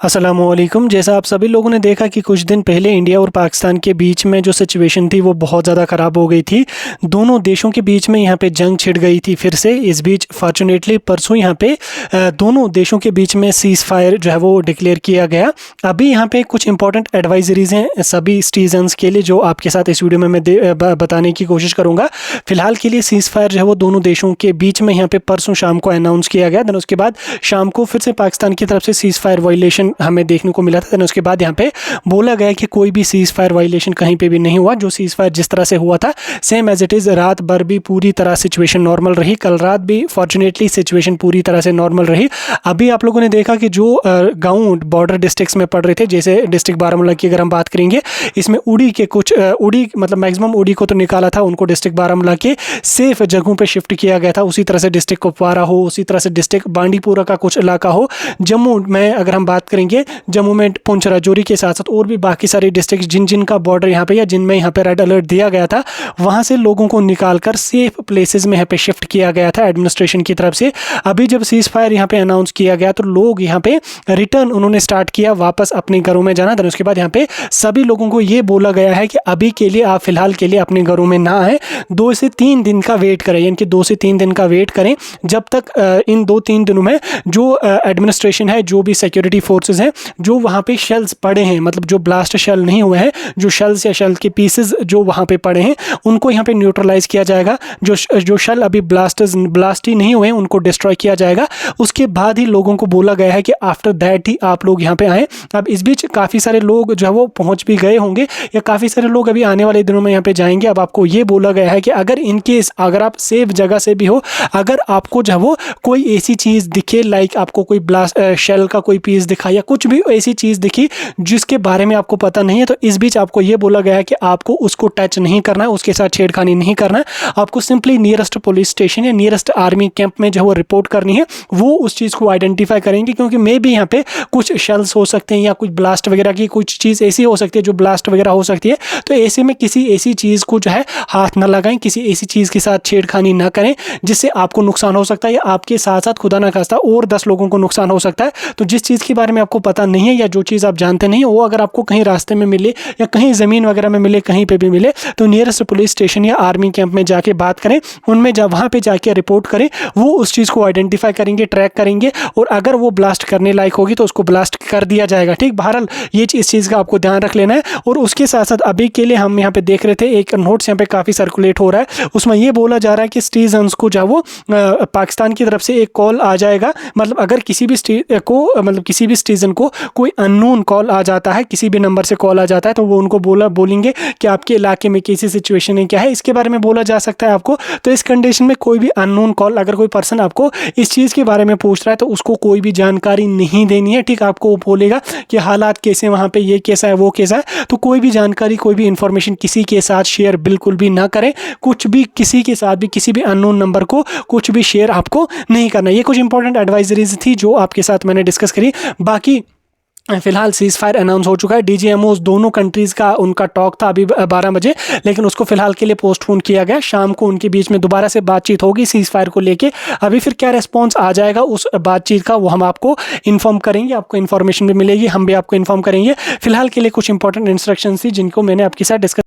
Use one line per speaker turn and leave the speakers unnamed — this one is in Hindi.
अस्सलामुअलैकुम। जैसा आप सभी लोगों ने देखा कि कुछ दिन पहले इंडिया और पाकिस्तान के बीच में जो सिचुएशन थी वो बहुत ज़्यादा ख़राब हो गई थी। दोनों देशों के बीच में यहाँ पे जंग छिड़ गई थी फिर से। इस बीच फॉर्चुनेटली परसों यहाँ पे दोनों देशों के बीच में सीज़ फायर जो है वो डिक्लेयर किया गया। अभी यहाँ पे कुछ इंपॉर्टेंट एडवाइजरीज़ हैं सभी सिटीजन्स के लिए जो आपके साथ इस वीडियो में मैं बताने की कोशिश करूँगा। फिलहाल के लिए सीज़ फायर जो है वो दोनों देशों के बीच में यहाँ पे परसों शाम को अनाउंस किया गया। देन उसके बाद शाम को फिर से पाकिस्तान की तरफ से सीज़ फायर वायलेशन हमें देखने को मिला था। देन उसके बाद यहाँ पे बोला गया कि कोई भी सीज़ फायर वायलेशन कहीं पे भी नहीं हुआ। जो सीज़ फायर जिस तरह से हुआ था सेम एज इट इज़ रात भर भी पूरी तरह सिचुएशन नॉर्मल रही। कल रात भी फॉर्चुनेटली सिचुएशन पूरी तरह से नॉर्मल रही। अभी आप लोगों ने देखा कि जो गाँव बॉर्डर डिस्ट्रिक्ट्स में पड़ रहे थे, जैसे डिस्ट्रिक्ट बारामूला की अगर हम बात करेंगे, इसमें उड़ी के कुछ उड़ी मतलब मैक्सिमम उड़ी को तो निकाला था, उनको डिस्ट्रिक्ट बारामूला के सेफ जगहों पे शिफ्ट किया गया था। उसी तरह से डिस्ट्रिक्ट कुपवारा हो, उसी तरह से डिस्ट्रिक्ट बांडीपुरा का कुछ इलाका हो, जम्मू में अगर हम बात करेंगे, जम्मू में पुंछ राजौरी के साथ साथ और भी बाकी सारे डिस्ट्रिक्ट जिनका बॉर्डर यहाँ पे या जिनमें यहाँ पे रेड अलर्ट दिया गया था, वहाँ से लोगों को निकालकर सेफ प्लेसेस में यहाँ पे शिफ्ट किया गया था एडमिनिस्ट्रेशन की तरफ से। अभी जब सीज़ फायर यहाँ पे अनाउंस किया गया तो लोग यहाँ पे रिटर्न उन्होंने स्टार्ट किया वापस अपने घरों में जाना। देन उसके बाद यहाँ पे सभी लोगों को ये बोला गया है कि अभी के लिए आप फिलहाल के लिए अपने घरों में ना आए, 2 से 3 दिन का वेट करें, यानी कि 2 से 3 दिन का वेट करें जब तक इन 2-3 दिनों में जो एडमिनिस्ट्रेशन है, जो भी सिक्योरिटी फोर्सेस हैं, जो वहाँ पे शेल्स पड़े हैं, मतलब जो ब्लास्ट शेल नहीं हुए हैं, जो शेल्स या शेल के पीसेस जो वहाँ पे पड़े हैं उनको यहाँ पे न्यूट्रलाइज किया जाएगा। जो शेल अभी ब्लास्ट ही नहीं हुए हैं उनको डिस्ट्रॉय किया जाएगा। उसके बाद ही लोगों को बोला गया है कि आफ्टर दैट ही आप लोग यहाँ पे आएँ। अब इस बीच काफ़ी सारे लोग जो है वो पहुँच भी गए होंगे या काफ़ी सारे लोग अभी आने वाले दिनों में यहाँ पे जाएंगे। अब आपको ये बोला गया है कि अगर इन केस अगर आप सेफ जगह से भी हो, अगर आपको जो है वो कोई ऐसी चीज़ दिखे, लाइक आपको कोई ब्लास्ट शेल का कोई पीस दिखा या कुछ भी ऐसी चीज़ दिखी जिसके बारे में आपको पता नहीं है, तो इस बीच आपको ये बोला गया है कि आपको उसको टच नहीं करना है, उसके साथ छेड़खानी नहीं करना है। आपको सिंपली नियरेस्ट पुलिस स्टेशन या नियरेस्ट आर्मी कैंप में जो वो रिपोर्ट करनी है, वो उस चीज़ को आइडेंटिफाई करेंगे, क्योंकि मे भी यहाँ पे कुछ शेल्स हो सकते हैं या कुछ ब्लास्ट वगैरह की कुछ चीज़ ऐसी हो सकती है जो ब्लास्ट वगैरह हो सकती है। तो ऐसे में किसी ऐसी चीज़ को जो है हाथ ना लगाएं, किसी ऐसी चीज़ के साथ छेड़खानी ना करें जिससे आपको नुकसान हो सकता है या आपके साथ साथ खुदा ना खास्ता और 10 लोगों को नुकसान हो सकता है। तो जिस चीज़ के बारे में आपको पता नहीं है या जो चीज़ आप जानते नहीं, वो अगर आपको कहीं रास्ते में मिले या कहीं ज़मीन वगैरह में मिले, कहीं पे भी मिले, तो नियरेस्ट पुलिस स्टेशन या आर्मी कैंप में जाके बात करें, उनमें वहाँ पे जाके रिपोर्ट करें। वो उस चीज़ को आइडेंटिफाई करेंगे, ट्रैक करेंगे, और अगर वो ब्लास्ट करने लायक होगी तो उसको ब्लास्ट कर दिया जाएगा। ठीक, बहरहाल ये इस चीज़ का आपको ध्यान रख लेना है। और उसके साथ साथ अभी के लिए हम यहाँ पे देख रहे थे एक नोट्स यहाँ पे काफ़ी सर्कुलेट हो रहा है, उसमें ये बोला जा रहा है कि सिटीजन्स को जो वो पाकिस्तान की तरफ से एक कॉल आ जाएगा। मतलब अगर किसी भी किसी भी सिटीजन को कोई अननोन कॉल आ जाता है, किसी भी नंबर से कॉल आ जाता है, तो वो उनको बोलेंगे कि आपके इलाके में कैसी सिचुएशन है, क्या है, इसके बारे में बोला जा सकता है आपको। तो इस कंडीशन में कोई भी अननोन कॉल, अगर कोई पर्सन आपको इस चीज़ के बारे में पूछ रहा है तो उसको कोई भी जानकारी नहीं देनी है। ठीक, आपको वो बोलेगा कि हालात कैसे वहाँ पे, ये कैसा है, वो कैसा है, तो कोई भी जानकारी, कोई भी इंफॉर्मेशन किसी के साथ शेयर बिल्कुल भी ना करें। कुछ भी किसी के साथ भी, किसी भी अननोन नंबर को कुछ भी शेयर आपको नहीं करना। ये कुछ इंपॉर्टेंट एडवाइजरीज थी जो आपके साथ मैंने डिस्कस करी। बाकी फिलहाल सीज़ फायर अनाउंस हो चुका है। डीजीएमओ दोनों कंट्रीज़ का उनका टॉक था अभी 12 बजे, लेकिन उसको फिलहाल के लिए पोस्टपोन किया गया। शाम को उनके बीच में दोबारा से बातचीत होगी सीज़ फायर को लेके। अभी फिर क्या रिस्पॉन्स आ जाएगा उस बातचीत का, वो हम आपको इन्फॉर्म करेंगे, आपको इन्फॉर्मेशन भी मिलेगी, हम भी आपको इन्फॉर्म करेंगे। फिलहाल के लिए कुछ इंपॉर्टेंट इंस्ट्रक्शन थी जिनको मैंने आपके साथ डिस्कस